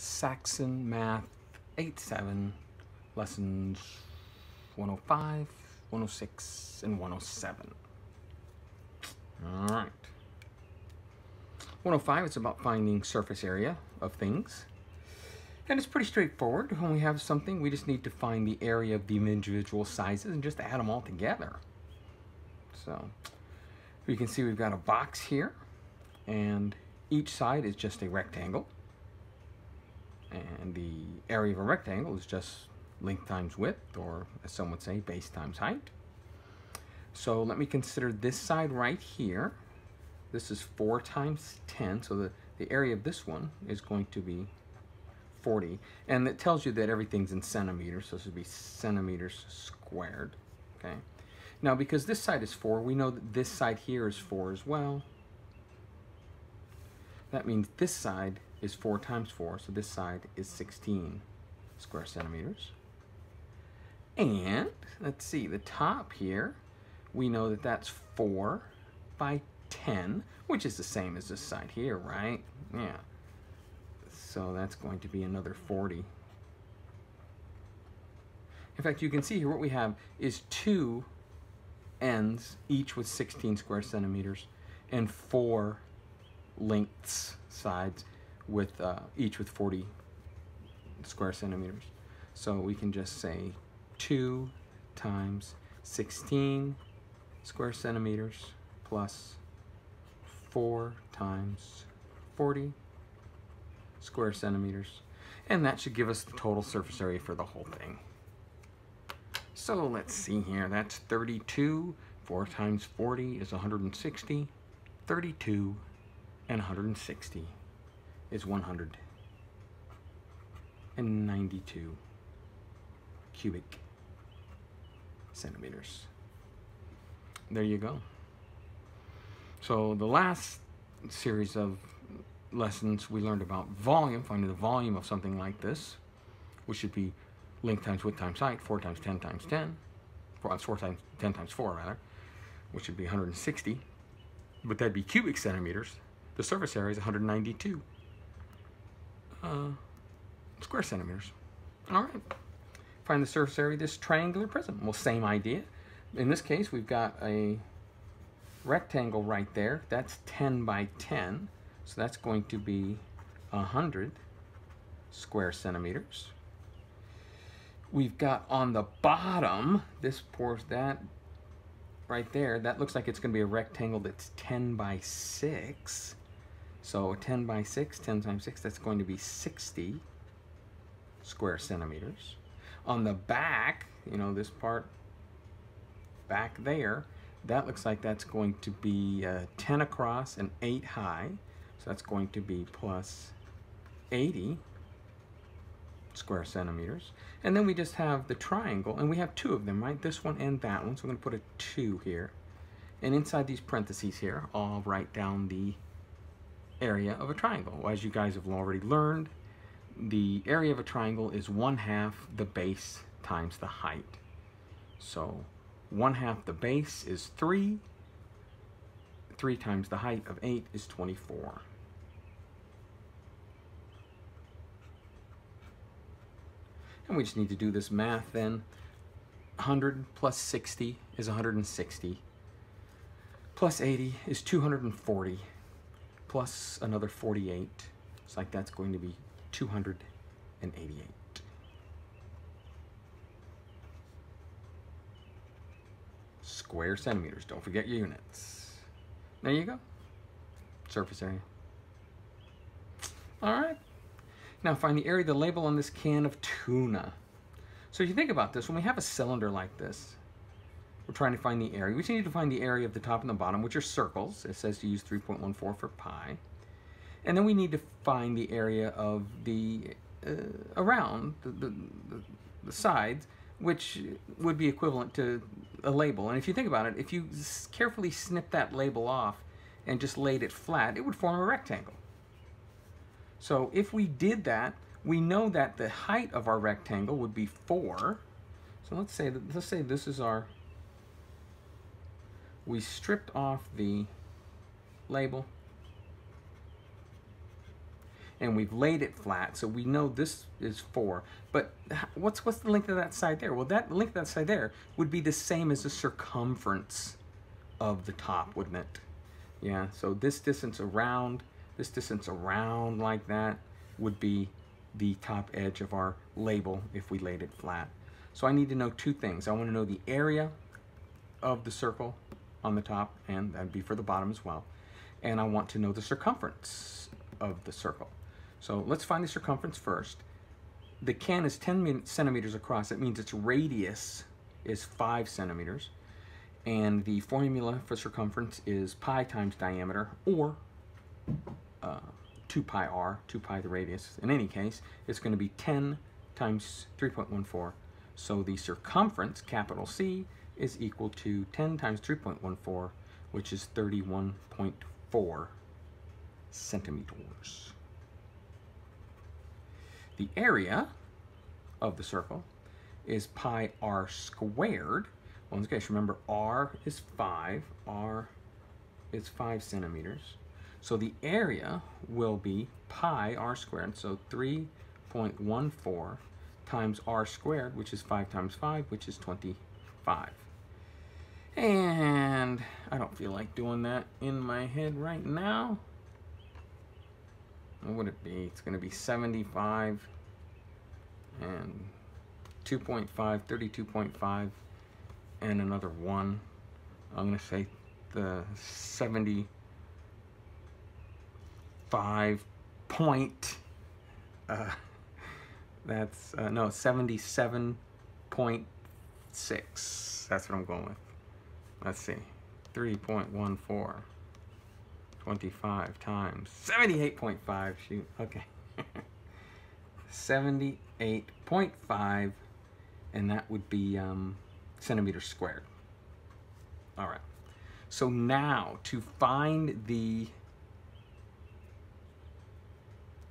Saxon Math 8-7, lessons 105, 106, and 107. All right. 105, it's about finding surface area of things. And it's pretty straightforward. When we have something, we just need to find the area of the individual sizes and just add them all together. So you can see we've got a box here, and each side is just a rectangle. And the area of a rectangle is just length times width, or as some would say, base times height. So let me consider this side right here. This is 4 times 10, so the area of this one is going to be 40. And it tells you that everything's in centimeters, so this would be centimeters squared. Okay. Now, because this side is 4, we know that this side here is 4 as well. That means this side is 4 times 4, so this side is 16 square centimeters. And let's see, the top here, we know that that's 4 by 10, which is the same as this side here, right? Yeah. So that's going to be another 40. In fact, you can see here what we have is 2 ends, each with 16 square centimeters, and 4 lengths, sides, with each with 40 square centimeters. So we can just say 2 times 16 square centimeters plus 4 times 40 square centimeters, and that should give us the total surface area for the whole thing. So let's see here, that's 32. 4 times 40 is 160. 32 and 160 is 192 cubic centimeters. There you go. So the last series of lessons we learned about volume, finding the volume of something like this, which should be length times width times height, 4 times 10 times 10, 4 times 10 times 4 rather, which would be 160, but that'd be cubic centimeters. The surface area is 192 square centimeters. All right, find the surface area of this triangular prism. Well, same idea. In this case, we've got a rectangle right there. That's 10 by 10, so that's going to be 100 square centimeters. We've got on the bottom, this pours that right there, that looks like it's going to be a rectangle that's 10 by 6. So 10 by 6, 10 times 6, that's going to be 60 square centimeters. On the back, you know, this part back there, that looks like that's going to be 10 across and 8 high. So that's going to be plus 80 square centimeters. And then we just have the triangle, and we have 2 of them, right? This one and that one. So I'm going to put a 2 here. And inside these parentheses here, I'll write down the area of a triangle. As you guys have already learned, the area of a triangle is 1/2 the base times the height. So 1/2 the base is 3. 3 times the height of 8 is 24. And we just need to do this math then. 100 plus 60 is 160. Plus 80 is 240. Plus another 48. It's like that's going to be 288. Square centimeters. Don't forget your units. There you go. Surface area. All right. Now find the area of the label on this can of tuna. So if you think about this, when we have a cylinder like this, we're trying to find the area. We just need to find the area of the top and the bottom, which are circles. It says to use 3.14 for pi. And then we need to find the area of the around the sides, which would be equivalent to a label. And if you think about it, if you carefully snip that label off and just laid it flat, it would form a rectangle. So if we did that, we know that the height of our rectangle would be 4. So let's say this is our, we stripped off the label, and we've laid it flat, so we know this is 4. But what's the length of that side there? Well, that length of that side there would be the same as the circumference of the top, wouldn't it? Yeah, so this distance around like that would be the top edge of our label if we laid it flat. So I need to know 2 things. I want to know the area of the circle on the top, and that'd be for the bottom as well. And I want to know the circumference of the circle. So let's find the circumference first. The can is 10 centimeters across. That means its radius is 5 centimeters. And the formula for circumference is pi times diameter, or 2 pi r, 2 pi the radius. In any case, it's going to be 10 times 3.14. So the circumference, capital C, is equal to 10 times 3.14, which is 31.4 centimeters. The area of the circle is pi r squared. Well, in this case, remember, r is 5. R is 5 centimeters. So the area will be pi r squared, so 3.14 times r squared, which is 5 times 5, which is 25. And I don't feel like doing that in my head right now. What would it be? It's going to be 75 and 2.5, 32.5, and another 1. I'm going to say the 75 point, that's, no, 77.6. That's what I'm going with. Let's see, 3.14, 25 times 78.5, shoot, okay. 78.5, and that would be centimeters squared. All right, so now to find the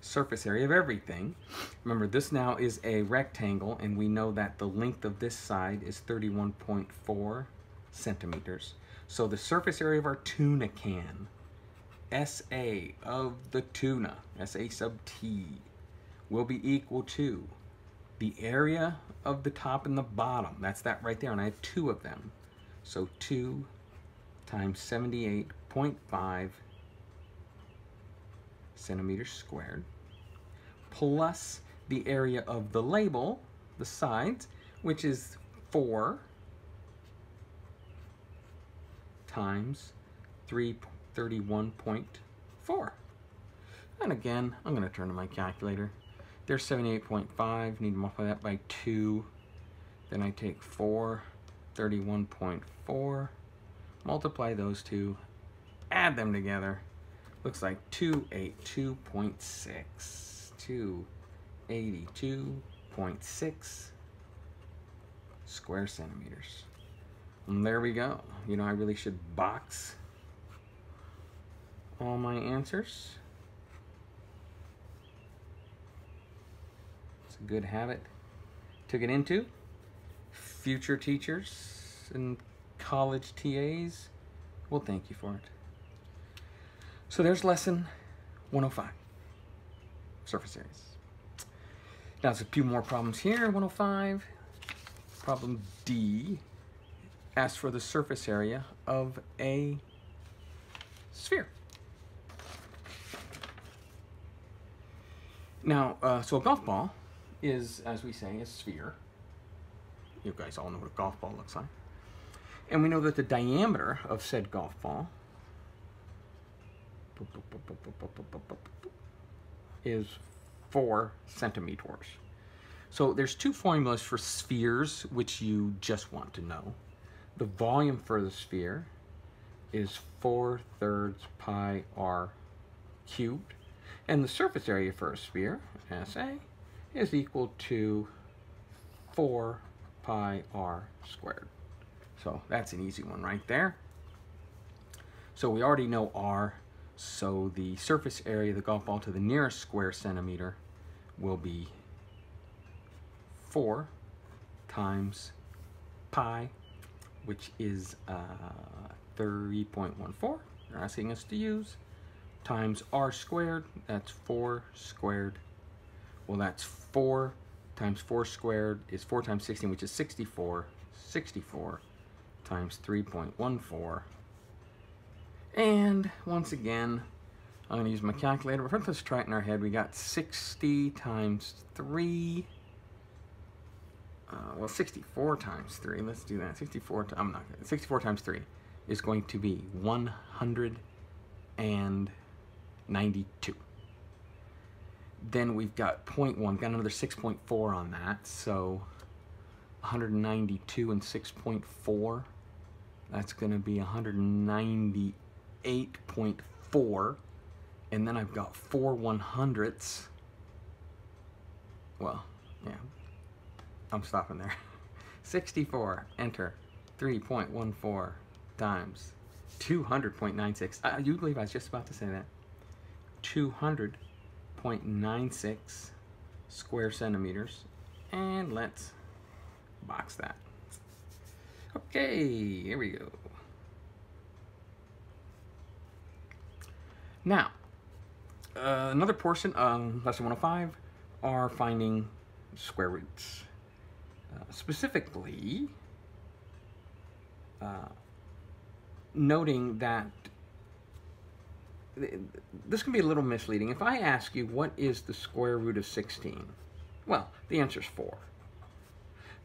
surface area of everything, remember this now is a rectangle, and we know that the length of this side is 31.4 centimeters. So the surface area of our tuna can, SA of the tuna, SA sub T, will be equal to the area of the top and the bottom. That's that right there, and I have 2 of them. So 2 times 78.5 centimeters squared, plus the area of the label, the sides, which is 4 times 331.4. And again, I'm going to turn to my calculator. There's 78.5, need to multiply that by 2. Then I take 431.4, multiply those 2, add them together. Looks like 282.6. 282.6 square centimeters. And there we go. You know, I really should box all my answers. It's a good habit to get into. Future teachers and college TAs will thank you for it. So there's lesson 105, surface areas. Now there's a few more problems here. 105, problem D, asks for the surface area of a sphere. Now, so a golf ball is, as we say, a sphere. You guys all know what a golf ball looks like. And we know that the diameter of said golf ball is 4 centimeters. So there's 2 formulas for spheres which you just want to know. The volume for the sphere is 4/3 pi r cubed, and the surface area for a sphere, SA, is equal to 4 pi r squared. So that's an easy one right there. So we already know r, so the surface area of the golf ball to the nearest square centimeter will be 4 times pi, which is 3.14. They're asking us to use times r squared, that's 4 squared. Well, that's 4 times 4 squared is 4 times 16, which is 64. 64 times 3.14. And once again, I'm going to use my calculator. But first, let's try it in our head. We got 60 times 3. Well, 64 times 3. Let's do that. 64 times 3 is going to be 192. Then we've got 0.1. Got another 6.4 on that. So 192 and 6.4. That's going to be 198.4. And then I've got 4 100ths. Well, yeah, I'm stopping there. 64, enter, 3.14 times 200.96. You believe I was just about to say that. 200.96 square centimeters. And let's box that. Okay, here we go. Now, another portion of lesson 105 are finding square roots. Specifically, noting that this can be a little misleading. If I ask you, what is the square root of 16? Well, the answer is 4.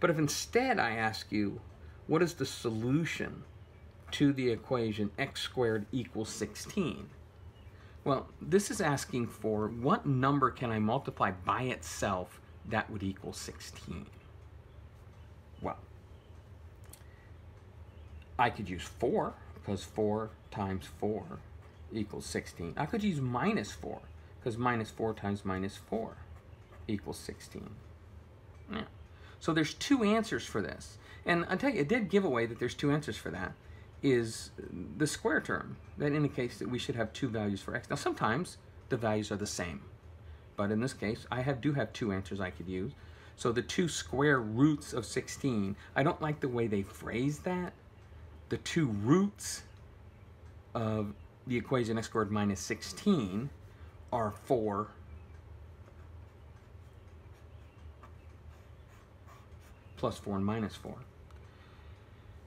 But if instead I ask you, what is the solution to the equation x squared equals 16? Well, this is asking for what number can I multiply by itself that would equal 16? Well, I could use 4, because 4 times 4 equals 16. I could use minus 4, because minus 4 times minus 4 equals 16. Yeah. So there's 2 answers for this. And I'll tell you, it did give away that there's 2 answers for that. Is the square term that indicates that we should have 2 values for x. Now sometimes the values are the same, but in this case I do have 2 answers I could use. So the 2 square roots of 16, I don't like the way they phrase that. The 2 roots of the equation x squared minus 16 are 4 plus 4 and minus 4.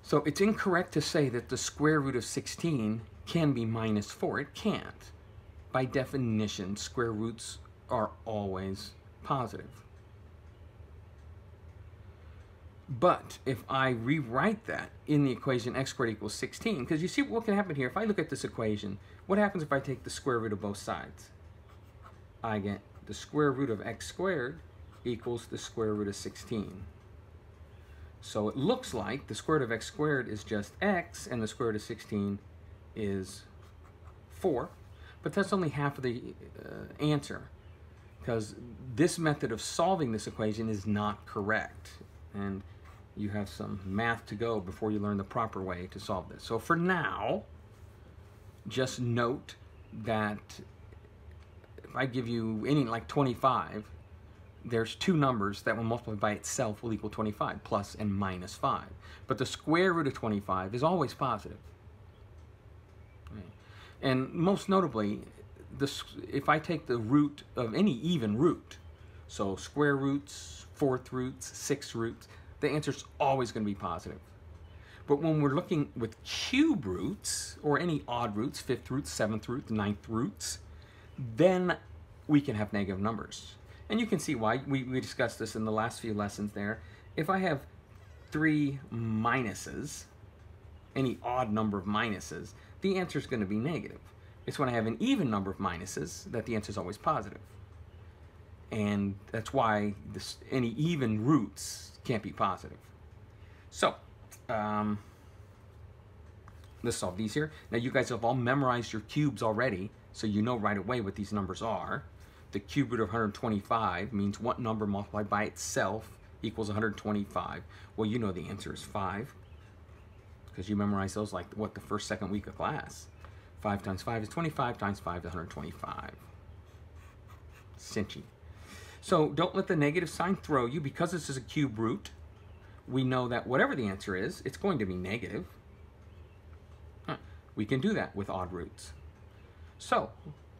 So it's incorrect to say that the square root of 16 can be minus 4. It can't. By definition, square roots are always positive. But if I rewrite that in the equation x squared equals 16, because you see what can happen here, if I look at this equation, what happens if I take the square root of both sides? I get the square root of x squared equals the square root of 16. So it looks like the square root of x squared is just x, and the square root of 16 is 4. But that's only half of the answer, because this method of solving this equation is not correct. And you have some math to go before you learn the proper way to solve this. So for now, just note that if I give you any, like 25, there's 2 numbers that when multiplied by itself will equal 25, plus and minus 5. But the square root of 25 is always positive. Okay. And most notably, if I take the root of any even root, so square roots, 4th roots, 6th roots, the answer is always going to be positive. But when we're looking with cube roots, or any odd roots, 5th roots, 7th roots, 9th roots, then we can have negative numbers. And you can see why. We discussed this in the last few lessons there. If I have 3 minuses, any odd number of minuses, the answer is going to be negative. It's when I have an even number of minuses that the answer is always positive. And that's why any even roots can't be positive. So, let's solve these here. Now you guys have all memorized your cubes already, so you know right away what these numbers are. The cube root of 125 means what number multiplied by itself equals 125. Well, you know the answer is 5, because you memorized those like, what, the first, second week of class. 5 times 5 is 25, times 5 is 125. Cinchy. So don't let the negative sign throw you. Because this is a cube root, we know that whatever the answer is, it's going to be negative. We can do that with odd roots. So,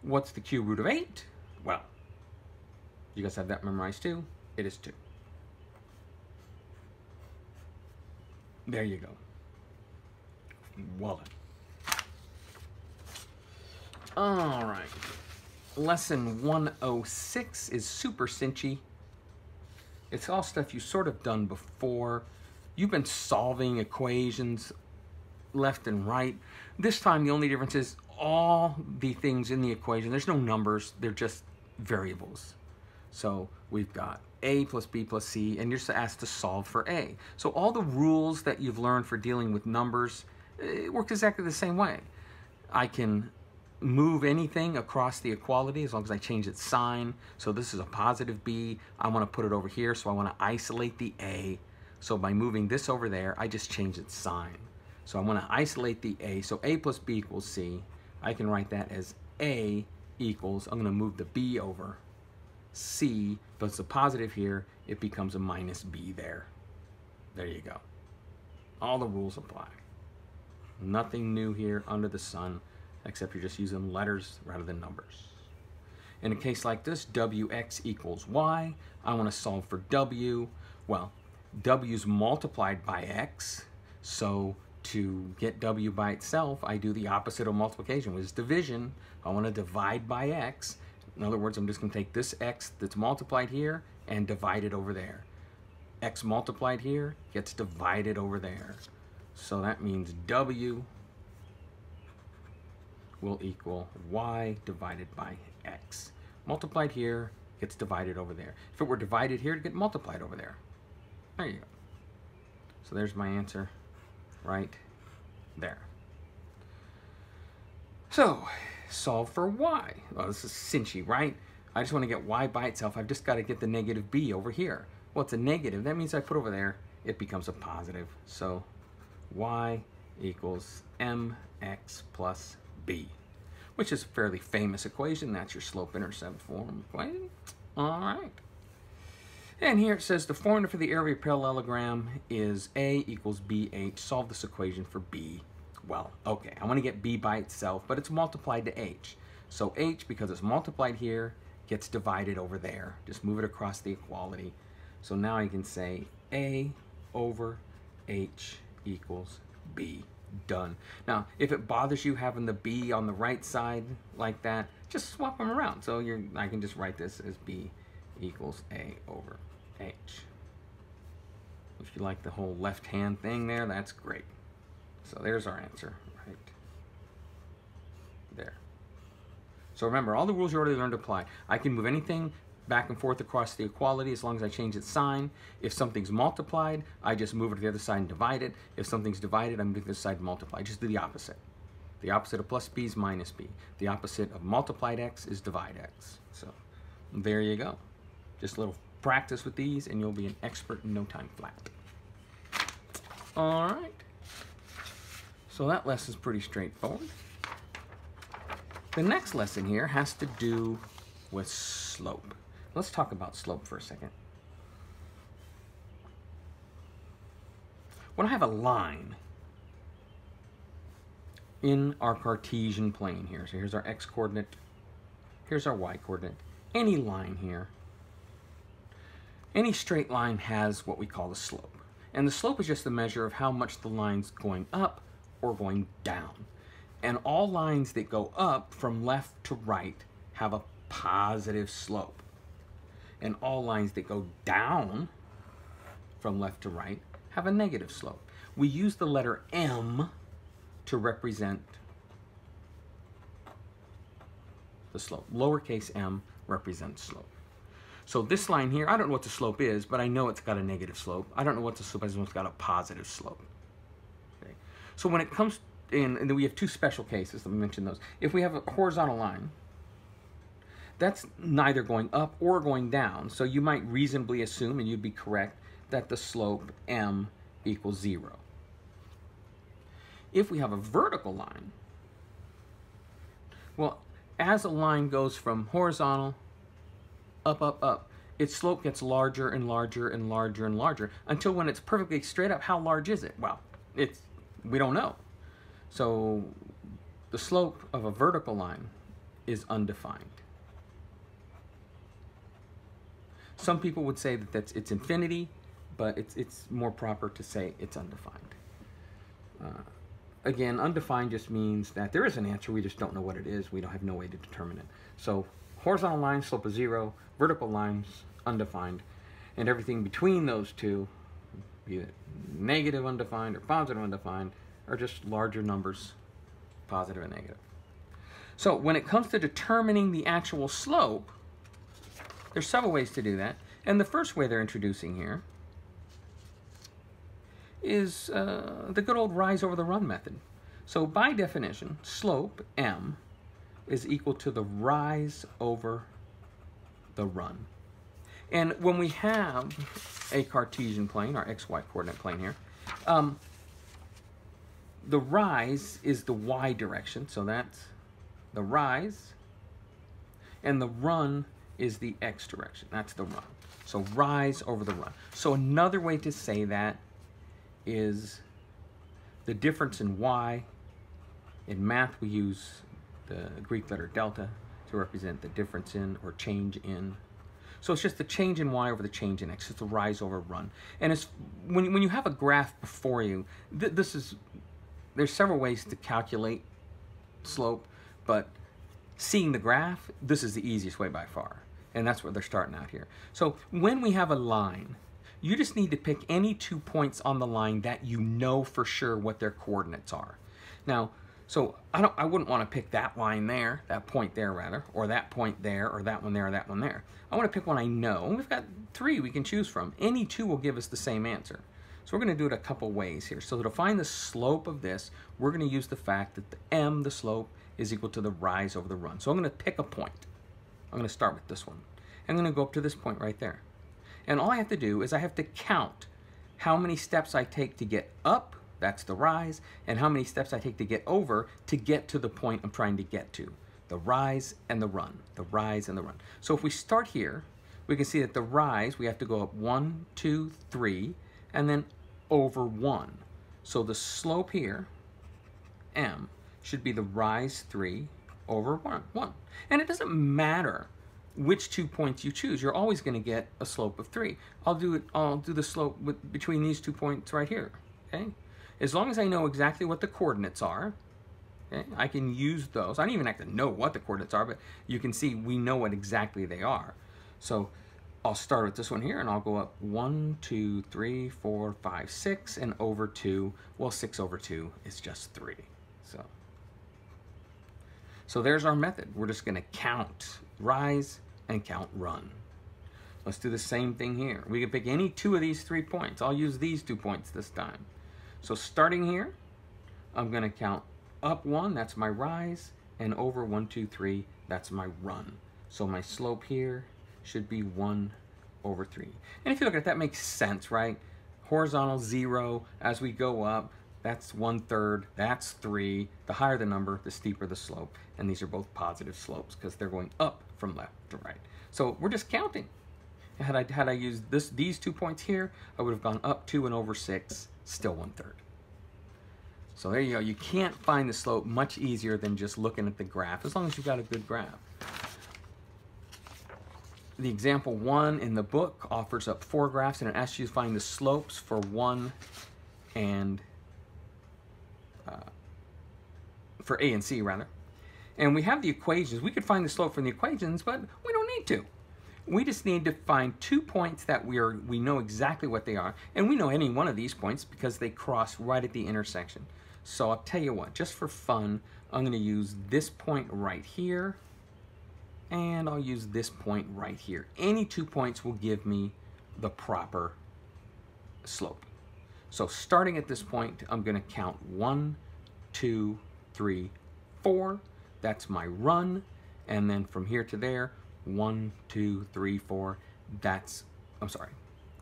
what's the cube root of 8? Well, you guys have that memorized too. It is 2. There you go. Well done. All right. Lesson 106 is super cinchy. It's all stuff you sort of done before. You've been solving equations left and right. This time the only difference is all the things in the equation, there's no numbers, they're just variables. So we've got a plus b plus c, and you're just asked to solve for a. So all the rules that you've learned for dealing with numbers, it works exactly the same way. I can move anything across the equality as long as I change its sign. So this is a positive b. I want to put it over here, so I want to isolate the a. So by moving this over there, I just change its sign. So I want to isolate the a. So a plus b equals c. I can write that as a equals, I'm going to move the b over, c, but it's a positive here, it becomes a minus b there. There you go. All the rules apply. Nothing new here under the sun, except you're just using letters rather than numbers. In a case like this, wx equals y. I want to solve for w. Well, w's multiplied by x, so to get w by itself, I do the opposite of multiplication, which is division. I want to divide by x. In other words, I'm just going to take this x that's multiplied here and divide it over there. X multiplied here gets divided over there. So that means w will equal y divided by x. Multiplied here gets divided over there. If it were divided here, it'd get multiplied over there. There you go. So there's my answer right there. So, solve for y. Well, this is cinchy, right? I just want to get y by itself. I've just got to get the negative b over here. Well, it's a negative. That means I put over there, it becomes a positive. So, y equals mx plus b, which is a fairly famous equation. That's your slope-intercept form equation. All right. And here it says the formula for the area of a parallelogram is a equals bh. Solve this equation for b. Well, okay, I want to get b by itself, but it's multiplied to h. So h, because it's multiplied here, gets divided over there. Just move it across the equality. So now I can say a over h equals b. Done. Now, if it bothers you having the b on the right side like that, just swap them around. So I can just write this as b equals a over h. If you like the whole left-hand thing there, that's great. So there's our answer right there. So remember, all the rules you already learned apply. I can move anything back and forth across the equality as long as I change its sign. If something's multiplied, I just move it to the other side and divide it. If something's divided, I move to this side and multiply. Just do the opposite. The opposite of plus b is minus b. The opposite of multiplied x is divide x. So there you go. Just a little practice with these and you'll be an expert in no time flat. All right. So that lesson's pretty straightforward. The next lesson here has to do with slope. Let's talk about slope for a second. When I have a line in our Cartesian plane here, so here's our x-coordinate, here's our y-coordinate, any line here, any straight line has what we call a slope. And the slope is just the measure of how much the line's going up or going down. And all lines that go up from left to right have a positive slope. And all lines that go down from left to right have a negative slope. We use the letter m to represent the slope. Lowercase m represents slope. So this line here, I don't know what the slope is, but I know it's got a negative slope. I don't know what the slope is, but it's got a positive slope. Okay. So when it comes in, and then we have two special cases, let me mention those. If we have a horizontal line, that's neither going up or going down, so you might reasonably assume, and you'd be correct, that the slope m equals 0. If we have a vertical line, well, as a line goes from horizontal, up, up, up, its slope gets larger and larger and larger and larger, until when it's perfectly straight up, how large is it? Well, we don't know. So the slope of a vertical line is undefined. Some people would say that it's infinity, but it's more proper to say it's undefined. Again, undefined just means that there is an answer, we just don't know what it is. We don't have no way to determine it. So horizontal line, slope of 0, vertical lines, undefined, and everything between those two, be it negative undefined or positive undefined, are just larger numbers, positive and negative. So when it comes to determining the actual slope, there's several ways to do that. And the first way they're introducing here is the good old rise over the run method. So by definition, slope, m, is equal to the rise over the run. And when we have a Cartesian plane, our xy coordinate plane here, the rise is the y direction, so that's the rise, and the run is the x direction, that's the run. So rise over the run. So another way to say that is the difference in y. In math, we use the Greek letter delta to represent the difference in or change in. So it's just the change in y over the change in x. It's the rise over run. And it's when you have a graph before you, there's several ways to calculate slope, but seeing the graph, this is the easiest way by far. And that's what they're starting out here. So when we have a line, you just need to pick any 2 points on the line that you know for sure what their coordinates are. Now, so I wouldn't want to pick that line there, that point there rather, or that point there, or that one there, or that one there. I want to pick one I know. And we've got 3 we can choose from. Any 2 will give us the same answer. So we're going to do it a couple ways here. So to find the slope of this, we're going to use the fact that the m, the slope, is equal to the rise over the run. So I'm going to pick a point. I'm going to start with this one. I'm going to go up to this point right there. And all I have to do is I have to count how many steps I take to get up, that's the rise, and how many steps I take to get over to get to the point I'm trying to get to. The rise and the run, the rise and the run. So if we start here, we can see that the rise, we have to go up 1, 2, 3, and then over 1. So the slope here, m, should be the rise 3 over 1. And it doesn't matter which 2 points you choose. You're always going to get a slope of 3. I'll do the slope between these 2 points right here. Okay, as long as I know exactly what the coordinates are, okay, I can use those. I don't even have to know what the coordinates are, but you can see we know what exactly they are. So I'll start with this one here, and I'll go up 1, 2, 3, 4, 5, 6, and over 2. Well, 6 over 2 is just 3. So there's our method. We're just going to count rise and count run. Let's do the same thing here. We can pick any 2 of these 3 points. I'll use these 2 points this time. So starting here, I'm going to count up 1, that's my rise, and over 1, 2, 3, that's my run. So my slope here should be 1 over 3. And if you look at it, that makes sense, right? Horizontal 0, as we go up, that's 1/3, that's 3. The higher the number, the steeper the slope. And these are both positive slopes because they're going up from left to right. So we're just counting. Had I used these 2 points here, I would have gone up 2 and over 6, still 1/3. So there you go. You can't find the slope much easier than just looking at the graph, as long as you've got a good graph. The example 1 in the book offers up 4 graphs, and it asks you to find the slopes for 1 and for A and C rather. And we have the equations. We could find the slope from the equations, but we don't need to. We just need to find 2 points that we know exactly what they are, and we know any one of these points because they cross right at the intersection. So I'll tell you what, just for fun, I'm going to use this point right here, and I'll use this point right here. Any 2 points will give me the proper slope. So starting at this point, I'm going to count 1, 2, 3, 4. That's my run. And then from here to there, 1, 2, 3, 4. I'm sorry,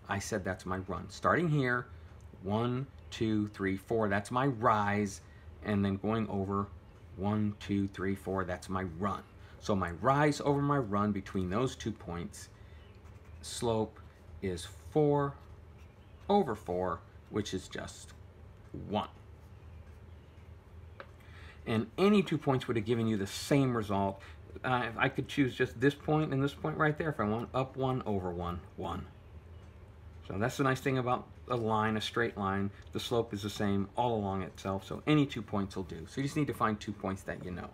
I said that's my run. Starting here, 1, 2, 3, 4. That's my rise. And then going over 1, 2, 3, 4. That's my run. So my rise over my run between those 2 points, slope is 4 over 4, which is just 1. And any 2 points would have given you the same result. I could choose just this point and this point right there if I want. Up 1, over 1, 1. So that's the nice thing about a line, a straight line. The slope is the same all along itself, so any 2 points will do. So you just need to find 2 points that you know.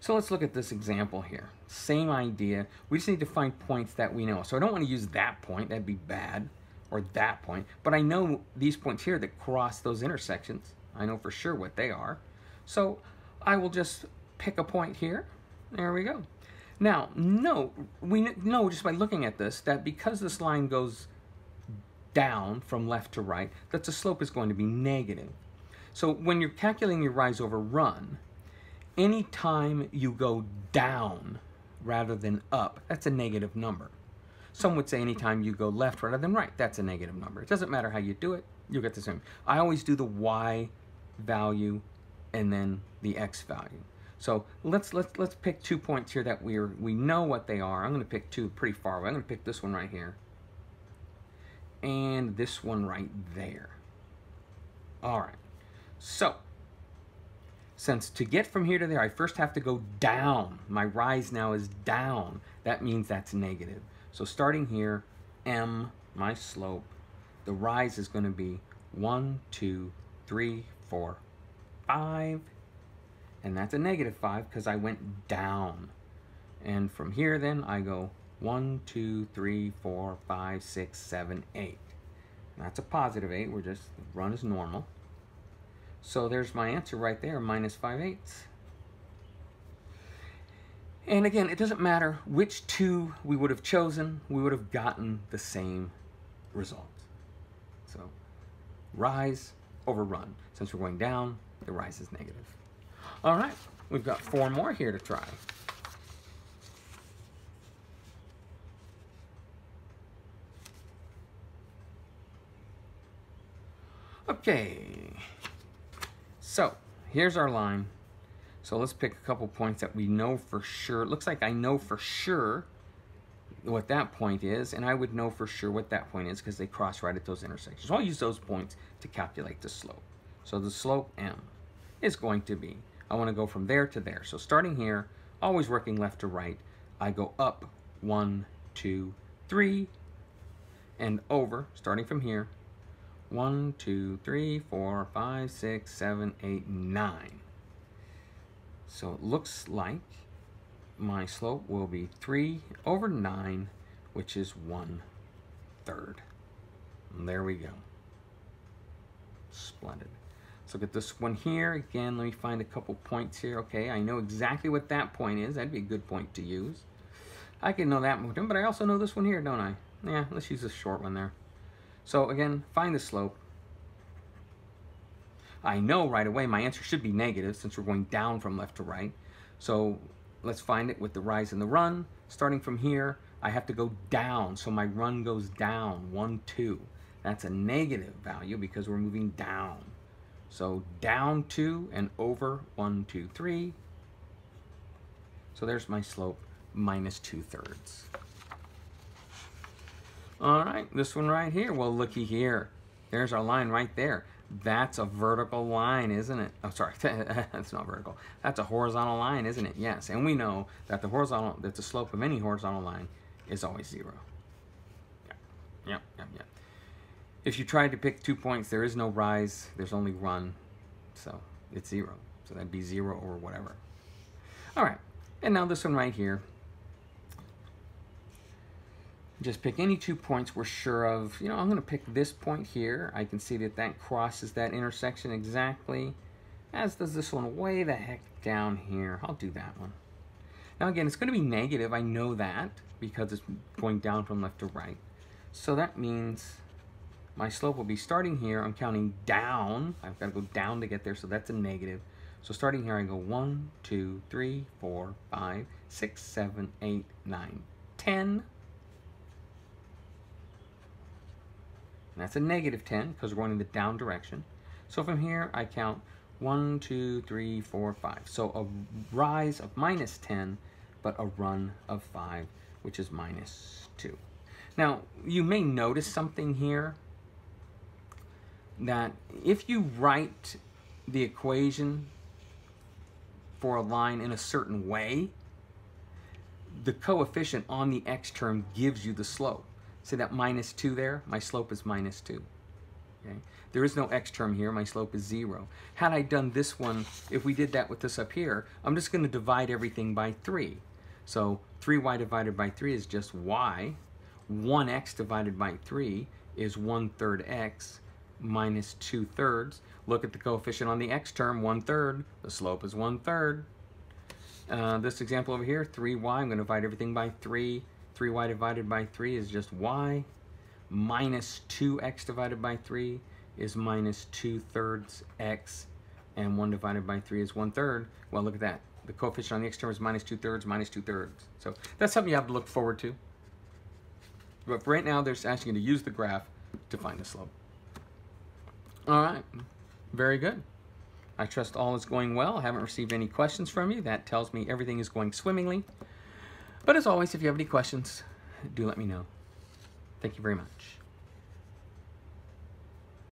So let's look at this example here. Same idea. We just need to find points that we know. So I don't want to use that point. That'd be bad. Or that point. But I know these points here that cross those intersections. I know for sure what they are. So I will just pick a point here. There we go. Now, we know just by looking at this that because this line goes down from left to right, that the slope is going to be negative. So when you're calculating your rise over run, anytime you go down rather than up, that's a negative number. Some would say anytime you go left rather than right, that's a negative number. It doesn't matter how you do it, you'll get the same. I always do the y value and then the x value. So let's pick 2 points here that we know what they are. I'm going to pick 2 pretty far away. I'm going to pick this one right here and this one right there. All right. So since to get from here to there, I first have to go down. My rise now is down. That means that's negative. So starting here, m, my slope, the rise is going to be 1, 2, 3, 4, 5. And that's a negative 5 because I went down. And from here then I go 1, 2, 3, 4, 5, 6, 7, 8. And that's a positive 8. We're just, run is normal. So there's my answer right there, minus 5/8. And again, it doesn't matter which 2 we would have chosen, we would have gotten the same result. So rise over run. Since we're going down, the rise is negative. All right, we've got 4 more here to try. Okay, so here's our line. So let's pick a couple points that we know for sure. It looks like I know for sure what that point is, and I would know for sure what that point is because they cross right at those intersections. So I'll use those points to calculate the slope. So the slope m is going to be, I want to go from there to there. So starting here, always working left to right, I go up 1, 2, 3, and over, starting from here, 1, 2, 3, 4, 5, 6, 7, 8, 9. So it looks like my slope will be 3 over 9, which is 1/3. And there we go. Splendid. Let's look at this one here. Again, let me find a couple points here. Okay, I know exactly what that point is. That'd be a good point to use. I can know that one, but I also know this one here, don't I? Yeah, let's use this short one there. So again, find the slope. I know right away my answer should be negative since we're going down from left to right. So let's find it with the rise and the run. Starting from here, I have to go down. So my run goes down, 1, 2. That's a negative value because we're moving down. So down 2 and over 1, 2, 3. So there's my slope, minus 2/3. All right, this one right here. Well, looky here. There's our line right there. That's a vertical line, isn't it? Oh, sorry, that's not vertical. That's a horizontal line, isn't it? Yes, and we know that the slope of any horizontal line is always 0. Yep. If you tried to pick 2 points, there is no rise, there's only run, so it's 0. So that'd be 0 over whatever. All right, and now this one right here. Just pick any 2 points we're sure of. You know, I'm going to pick this point here. I can see that that crosses that intersection exactly, as does this one way the heck down here. I'll do that one. Now again, it's going to be negative. I know that because it's going down from left to right. So that means my slope will be starting here. I'm counting down. I've got to go down to get there, so that's a negative. So starting here, I go 1, 2, 3, 4, 5, 6, 7, 8, 9, 10. And that's a negative 10 because we're going in the down direction. So from here, I count 1, 2, 3, 4, 5. So a rise of minus 10, but a run of 5, which is minus 2. Now, you may notice something here, that if you write the equation for a line in a certain way, the coefficient on the x term gives you the slope. See that minus 2 there? My slope is minus 2. Okay? There is no x term here. My slope is 0. Had I done this one, if we did that with this up here, I'm just going to divide everything by 3. So 3y divided by 3 is just y. 1x divided by 3 is 1/3 x minus 2/3. Look at the coefficient on the x term, 1/3. The slope is 1/3. This example over here, 3y, I'm going to divide everything by 3. 3y divided by 3 is just y. Minus 2x divided by 3 is minus 2/3 x. And 1 divided by 3 is 1/3. Well, look at that. The coefficient on the x term is minus 2/3, minus 2/3. So that's something you have to look forward to. But for right now, they're asking you to use the graph to find the slope. All right, very good. I trust all is going well. I haven't received any questions from you. That tells me everything is going swimmingly. But as always, if you have any questions, do let me know. Thank you very much.